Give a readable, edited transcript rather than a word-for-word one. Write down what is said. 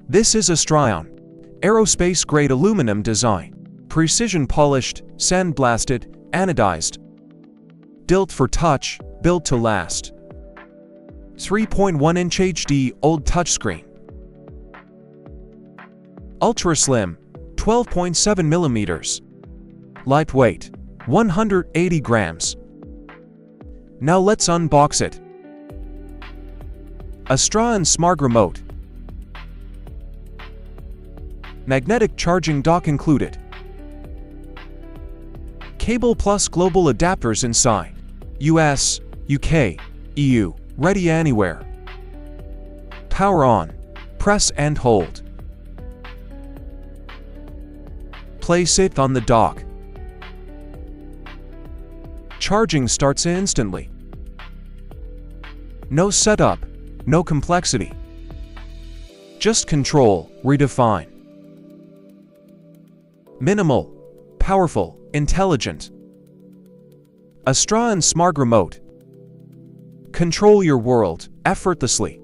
This is Astrion. Aerospace-grade aluminum design. Precision polished, sandblasted, anodized. Built for touch, built to last. 3.1-inch HD OLED touchscreen. Ultra slim, 12.7 millimeters. Lightweight, 180 grams. Now let's unbox it. Astrion Smart Remote. Magnetic charging dock included. Cable plus global adapters inside. US, UK, EU, ready anywhere. Power on. Press and hold. Place it on the dock. Charging starts instantly. No setup, no complexity. Just control, redefine. Minimal, powerful, intelligent. Astrion Smart Remote. Control your world effortlessly.